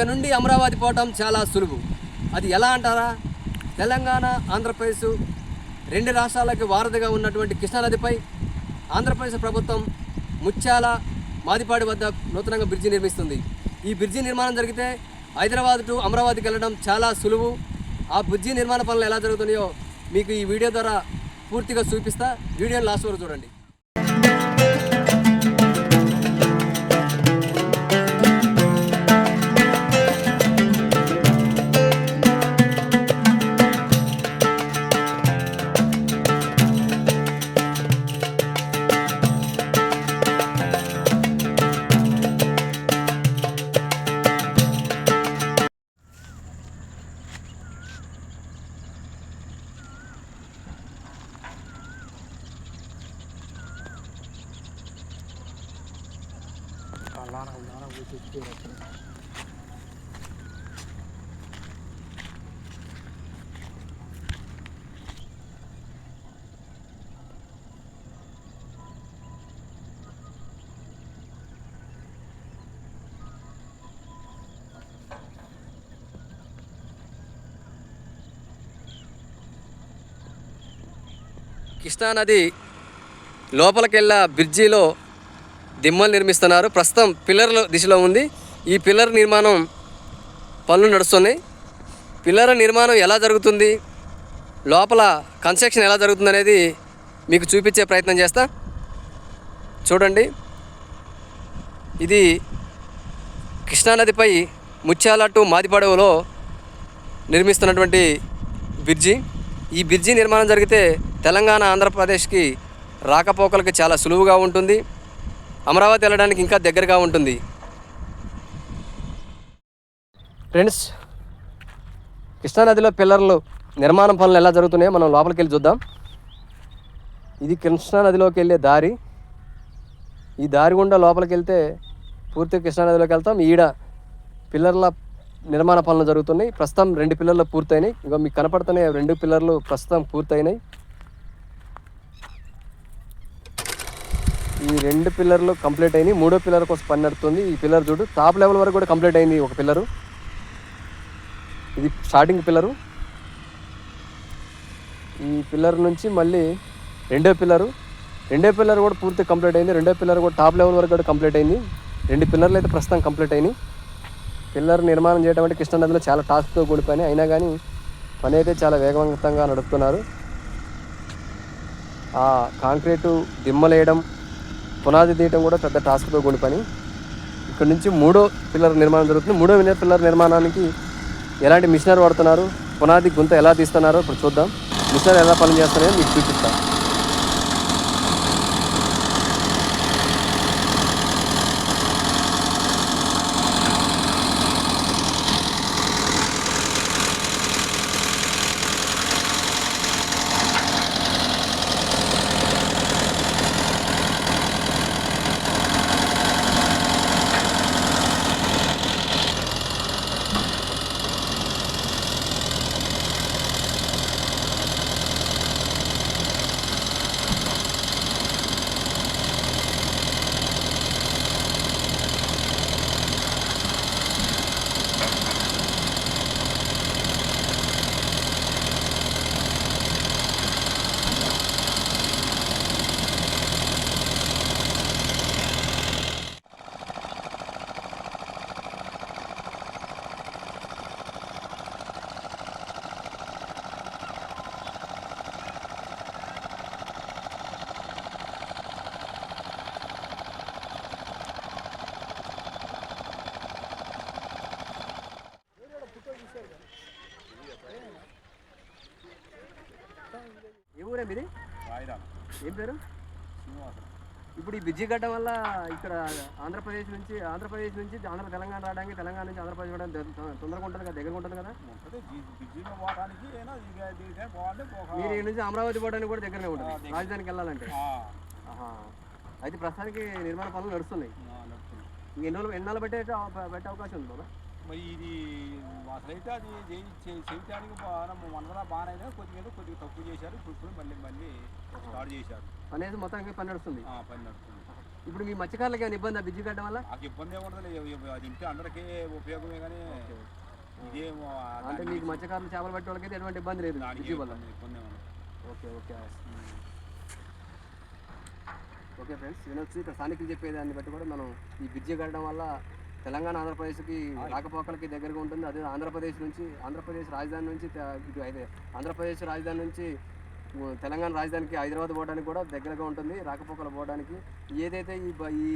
ఇక నుండి అమరావతి పోవటం చాలా సులువు. అది ఎలా అంటారా? తెలంగాణ, ఆంధ్రప్రదేశ్ రెండు రాష్ట్రాలకి వారధిగా ఉన్నటువంటి కృష్ణానదిపై ఆంధ్రప్రదేశ్ ప్రభుత్వం ముత్యాల, మాదిపాడి వద్ద నూతనంగా బ్రిడ్జి నిర్మిస్తుంది. ఈ బ్రిడ్జి నిర్మాణం జరిగితే హైదరాబాద్ టు అమరావతికి వెళ్ళడం చాలా సులువు. ఆ బ్రిడ్జి నిర్మాణ పనులు ఎలా జరుగుతున్నాయో మీకు ఈ వీడియో ద్వారా పూర్తిగా చూపిస్తా. వీడియోని లాస్ట్ వరకు చూడండి. కృష్ణానది లోపలికెళ్ళ బ్రిడ్జిలో దిమ్మలు నిర్మిస్తున్నారు. ప్రస్తుతం పిల్లర్ల దిశలో ఉంది. ఈ పిల్లర్ నిర్మాణం పనులు నడుస్తున్నాయి. పిల్లర్ నిర్మాణం ఎలా జరుగుతుంది, లోపల కన్స్ట్రక్షన్ ఎలా జరుగుతుంది అనేది మీకు చూపించే ప్రయత్నం చేస్తా. చూడండి, ఇది కృష్ణానదిపై ముత్యాల టు మాదిపాడులో నిర్మిస్తున్నటువంటి బ్రిడ్జి. ఈ బ్రిడ్జి నిర్మాణం జరిగితే తెలంగాణ, ఆంధ్రప్రదేశ్కి రాకపోకలకి చాలా సులువుగా ఉంటుంది. అమరావతి వెళ్ళడానికి ఇంకా దగ్గరగా ఉంటుంది. ఫ్రెండ్స్, కృష్ణానదిలో పిల్లర్లు నిర్మాణం పనులు ఎలా జరుగుతున్నాయో మనం లోపలికి వెళ్ళి చూద్దాం. ఇది కృష్ణానదిలోకి వెళ్ళే దారి. ఈ దారి గుండా లోపలికి వెళ్తే పూర్తిగా కృష్ణానదిలోకి వెళ్తాం. ఈడ పిల్లర్ల నిర్మాణ పనులు జరుగుతున్నాయి. ప్రస్తుతం 2 పిల్లర్లు పూర్తయినాయి. ఇక మీకు కనపడుతున్నాయి 2 పిల్లర్లు ప్రస్తుతం పూర్తయినాయి. ఈ 2 పిల్లర్లు కంప్లీట్ అయినాయి. 3వ పిల్లర్ కోసం పని నడుస్తుంది. ఈ పిల్లర్ చూడు, టాప్ లెవెల్ వరకు కూడా కంప్లీట్ అయింది. ఒక పిల్లరు, ఇది స్టార్టింగ్ పిల్లరు. ఈ పిల్లర్ నుంచి మళ్ళీ 2వ పిల్లరు కూడా పూర్తి కంప్లీట్ అయింది. 2వ పిల్లర్ కూడా టాప్ లెవెల్ వరకు కూడా కంప్లీట్ అయింది. 2 పిల్లర్లు అయితే ప్రస్తుతం కంప్లీట్ అయినాయి. పిల్లర్ నిర్మాణం చేయడం అంటే కృష్ణానదిలో చాలా టాస్క్తో కూడి పని. అయినా కానీ పని అయితే చాలా వేగవంతంగా నడుపుతున్నారు. ఆ కాంక్రీటు దిమ్మలేయడం, పునాది తీయడం కూడా పెద్ద టాస్క్తో కూడి పని. ఇక్కడ నుంచి 3వ పిల్లర్ నిర్మాణం జరుగుతుంది. 3వ పిల్లర్ నిర్మాణానికి ఎలాంటి మిషనరీ వాడుతున్నారు, పునాది గుంత ఎలా తీస్తున్నారో ఇప్పుడు చూద్దాం. మిషనరీ ఎలా పని చేస్తున్నాయో మీకు చూపిస్తాను. ఏ ఊరే మీది? ఏం పేరు? ఇప్పుడు ఈ బ్రిడ్జి కట్టడం వల్ల ఇక్కడ ఆంధ్రప్రదేశ్ నుంచి తెలంగాణ రావడానికి, తెలంగాణ నుంచి ఆంధ్రప్రదేశ్ రావడానికి తొందరగా ఉంటుంది కదా, దగ్గరగా ఉంటుంది కదా? మీరు ఈ నుంచి అమరావతి పోవడానికి కూడా దగ్గరనే ఉంటుంది, రాజధానికి వెళ్ళాలంటే. అయితే ప్రస్తుతానికి నిర్మాణ పనులు నడుస్తున్నాయి. ఎన్నాళ్ళు పెట్టే అవకాశం ఉంది బాబా? ఇది అసలైతే అది చేయడానికి మనదలా బాగానే కొద్దిగా తక్కువ చేశారు. ఇప్పుడు మళ్ళీ స్టార్ట్ చేశారు. అనేది మొత్తానికి పని నడుస్తుంది. పని నడుస్తుంది. ఇప్పుడు మీ మత్స్యకారులకి ఏమైనా ఇబ్బంది బ్రిడ్జి కట్టడం వల్ల? నాకు ఇబ్బంది ఏముండదు, అది ఇంటే అందరికీ ఉపయోగమే. కానీ ఇదేమో అంటే మీకు మత్స్యకారులు చేపలు పట్టే వాళ్ళకైతే ఎటువంటి ఇబ్బంది లేదు బ్రిడ్జి వల్ల. ఇబ్బంది ఏమన్నా. ఓకే ఓకే ఓకే ఫ్రెండ్స్, వినొచ్చు. ఇక్కడ స్థానికులు చెప్పేదాన్ని బట్టి కూడా మనం ఈ బ్రిడ్జి కట్టడం వల్ల తెలంగాణ ఆంధ్రప్రదేశ్కి రాకపోకలకి దగ్గరగా ఉంటుంది. అదే ఆంధ్రప్రదేశ్ రాజధాని నుంచి ఇటు అయితే ఆంధ్రప్రదేశ్ రాజధాని నుంచి తెలంగాణ రాజధానికి హైదరాబాద్ పోవడానికి కూడా దగ్గరగా ఉంటుంది రాకపోకలు పోవడానికి. ఏదైతే ఈ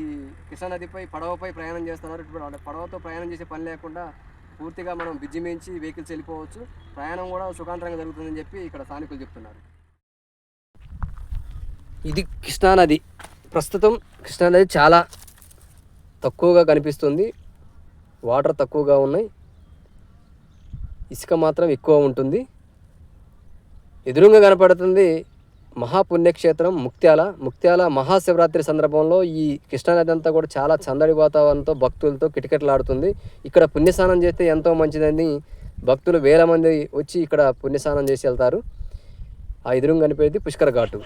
కృష్ణా నదిపై పడవపై ప్రయాణం చేస్తున్నారో ఇప్పుడు పడవతో ప్రయాణం చేసే పని లేకుండా పూర్తిగా మనం బ్రిడ్జి మించి వెహికల్స్ వెళ్ళిపోవచ్చు, ప్రయాణం కూడా సుఖాంతరంగా జరుగుతుందని చెప్పి ఇక్కడ స్థానికులు చెప్తున్నారు. ఇది కృష్ణానది. ప్రస్తుతం కృష్ణానది చాలా తక్కువగా కనిపిస్తుంది, వాటర్ తక్కువగా ఉన్నాయి, ఇసుక మాత్రం ఎక్కువ ఉంటుంది. ఎదురుగా కనపడుతుంది మహాపుణ్యక్షేత్రం ముక్త్యాల మహాశివరాత్రి సందర్భంలో ఈ కృష్ణానది అంతా కూడా చాలా చందడి వాతావరణంతో భక్తులతో కిటకిటలాడుతుంది. ఇక్కడ పుణ్యస్నానం చేస్తే ఎంతో మంచిదని భక్తులు వేల మంది వచ్చి ఇక్కడ పుణ్యస్నానం చేసి వెళ్తారు. ఆ ఎదురుగా కనిపేది పుష్కర ఘాటు.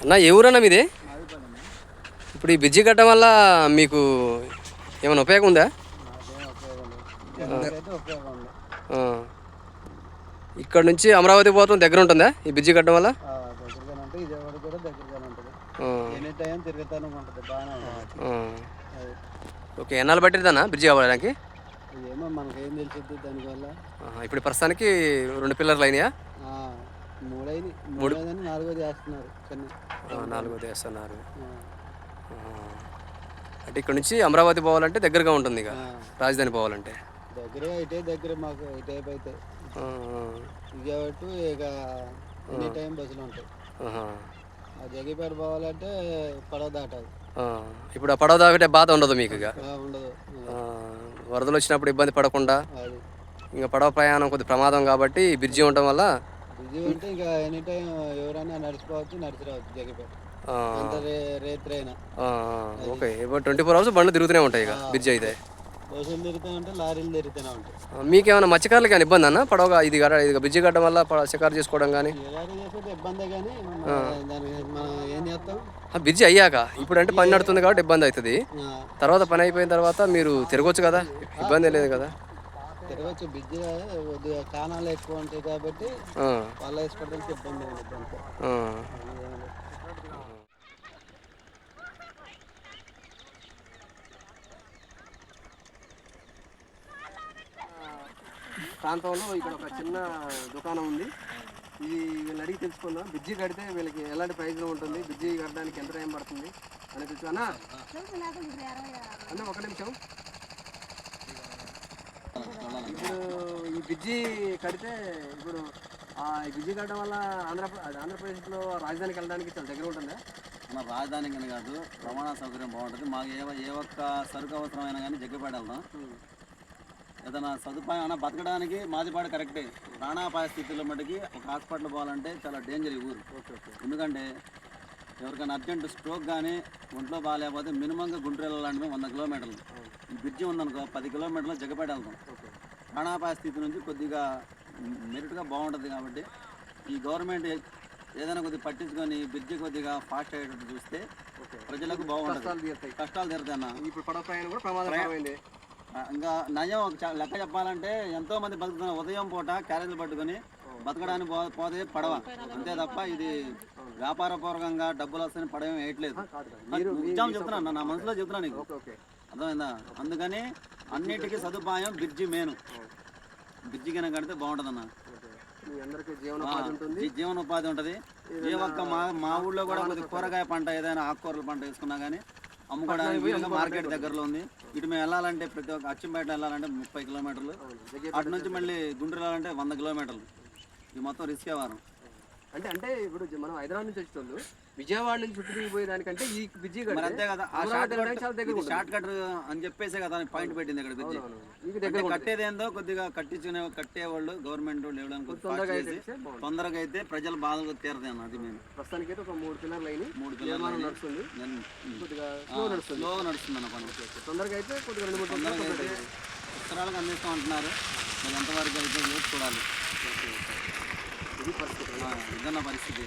అన్న ఏ ఊరన్నా మీదే? ఇప్పుడు ఈ బ్రిడ్జి కట్టడం వల్ల మీకు ఏమైనా ఉపయోగం ఉందా? ఇక్కడ నుంచి అమరావతి పోవడం దగ్గర ఉంటుందా ఈ బ్రిడ్జి కట్టడం వల్ల? ఓకే, ఎన్నాళ్ళు పట్టిందన్నా బ్రిడ్జి అవ్వడానికి? ఇప్పుడు ప్రస్తుతానికి 2 పిల్లర్లు అయినాయా? 4 వేస్తున్నారు. అంటే ఇక్కడ నుంచి అమరావతి పోవాలంటే దగ్గరగా ఉంటుంది, ఇక రాజధాని పోవాలంటే దగ్గర మాకు టైప్ అయితే ఇక ఎనీ టైం బస్సులు ఉంటాయి. జగిపేట పోవాలంటే పడవ దాటాలి. ఇప్పుడు ఆ పడవ దాటే బాధ ఉండదు మీకు? ఇక ఉండదు. వరదలు వచ్చినప్పుడు ఇబ్బంది పడకుండా ఇంకా పడవ ప్రయాణం కొద్ది ప్రమాదం కాబట్టి బ్రిడ్జి ఉండటం వల్ల బ్రిడ్జి ఉంటే ఇంకా ఎనీ టైం ఎవరైనా నడిచి రావచ్చు జగిపేట. రేత్రైనా ఓకే, ఇప్పుడు 24 hours బండ్లు తిరుగుతూనే ఉంటాయి ఇక బ్రిడ్జి అయితే. బస్సులు తిరుగుతూ ఉంటాయి, లారీలు తిరుగుతూనే ఉంటాయి. మీకేమైనా మత్స్యకారులకి కానీ ఇబ్బంది అన్న పడవ ఇది బ్రిడ్జి కట్టడం వల్ల షికారు చేసుకోవడం కానీ? ఇబ్బందే కానీ దానికి మనం ఏం చేస్తాం. బ్రిడ్జి అయ్యాక ఇప్పుడు అంటే పని నడుతుంది కాబట్టి ఇబ్బంది అవుతుంది, తర్వాత పని అయిపోయిన తర్వాత మీరు తిరగవచ్చు కదా, ఇబ్బంది లేదు కదా? తిరగచ్చు. బ్రిడ్జి కొద్దిగా కాణాలు ఎక్కువ ఉంటాయి కాబట్టి వాళ్ళ వేసుకోవడానికి ఇబ్బంది ఉంటుంది. ప్రాంతంలో ఇక్కడ ఒక చిన్న దుకాణం ఉంది. ఇది వీళ్ళని అడిగి తెలుసుకుందాం. బ్రిడ్జి కడితే వీళ్ళకి ఎలాంటి ప్రయోజనం ఉంటుంది, బ్రిడ్జి కట్టడానికి ఎంత టైం పడుతుంది అని తెలుసు. అన్న ఒక నిమిషం. ఇప్పుడు ఈ బ్రిడ్జి కడితే ఇప్పుడు ఈ బ్రిడ్జి కట్టడం వల్ల ఆంధ్రప్రదేశ్లో రాజధానికి వెళ్ళడానికి చాలా దగ్గర ఉంటుందా? మన రాజధాని కానీ కాదు, రవాణా సౌకర్యం బాగుంటుంది. మాకు ఏ ఒక్క సరుకు అవసరమైనా కానీ జగ్గిపేట వెళ్దాం. ఏదైనా సదుపాయం అయినా బతకడానికి మాదిపాడు కరెక్టే. ప్రాణాపాయ స్థితిలో మటుకి ఒక హాస్పిటల్ పోవాలంటే చాలా డేంజర్ ఈ ఊరు. ఎందుకంటే ఎవరికైనా అర్జెంట్ స్ట్రోక్ కానీ ఒంట్లో బాగాలేకపోతే మినిమంగా గుంటూరు వెళ్ళాలంటే 100 కిలోమీటర్లు. ఈ బ్రిడ్జి ఉందనుకో 10 కిలోమీటర్లు జగ్గపేట వెళ్తాం. ప్రాణాపాయ స్థితి నుంచి కొద్దిగా మెరిట్గా బాగుంటుంది. కాబట్టి ఈ గవర్నమెంట్ ఏదైనా కొద్దిగా పట్టించుకొని బ్రిడ్జి కొద్దిగా ఫాస్ట్ అయ్యేటట్టు చూస్తే ప్రజలకు బాగుంటుంది, కష్టాలు తీరుతాయి అన్న. ఇప్పుడు పడవ ప్రయాణం కూడా ప్రమాదకరమైంది. ఇంకా నయం ఒక లెక్క చెప్పాలంటే ఎంతోమంది బతుకుతున్నారు. ఉదయం పూట క్యారేజీలు పట్టుకొని బతకడానికి పోతే పడవ, అంతే తప్ప ఇది వ్యాపారపూర్వకంగా డబ్బులు వస్తాయని పడవ వేయట్లేదు. నిజం చెప్తున్నాను, నా మనసులో చెప్తున్నా నీకు, అర్థమైందా? అందుకని అన్నిటికీ సదుపాయం బ్రిడ్జి మెయిన్. బ్రిడ్జి కింద కడితే బాగుంటుంది అన్న, జీవనోపాధి ఉంటుంది. ఏ ఒక్క మా ఊళ్ళో కూడా కొద్దిగా కూరగాయ పంట ఏదైనా ఆకుకూరల పంట వేసుకున్నా కానీ అమ్ముకోవడానికి వీలుగా మార్కెట్ దగ్గరలో ఉంది. ఇటు మేము వెళ్ళాలంటే ప్రతి ఒక్క అచ్చంపేట వెళ్ళాలంటే 30 కిలోమీటర్లు, అటు నుంచి మళ్ళీ గుంటూరు వెళ్ళాలంటే 100 కిలోమీటర్లు. ఇది మొత్తం రిస్కే వారం. అంటే ఇప్పుడు మనం హైదరాబాద్ నుంచి వచ్చేటోళ్ళు విజయవాడ నుంచి చుట్టూ పోయేదానికంటే ఈ బ్రిడ్జి మరి అంతే కదా, షార్ట్ కట్ అని చెప్పేసే కదా పాయింట్ పెట్టింది ఇక్కడ బ్రిడ్జి. కట్టేదేందో కొద్దిగా కట్టేవాళ్ళు గవర్నమెంట్ తొందరగా అయితే ప్రజల బాధలు తీరదే అన్న. అది మేము ప్రస్తుతానికి అయితే ఒక 3 పిల్లర్లు అయినాయి, 3 పిల్లర్లు నడుస్తుంది, స్లో నడుస్తుంది అన్న పని. తొందరగా అయితే కొద్దిగా 2-3 తొందరగా అయితే ఉత్తరాలకు అందిస్తాం అంటున్నారు. మరి ఎంతవరకు అయితే చూడాలి. ఇది పరిస్థితి, ఇదన్న పరిస్థితి.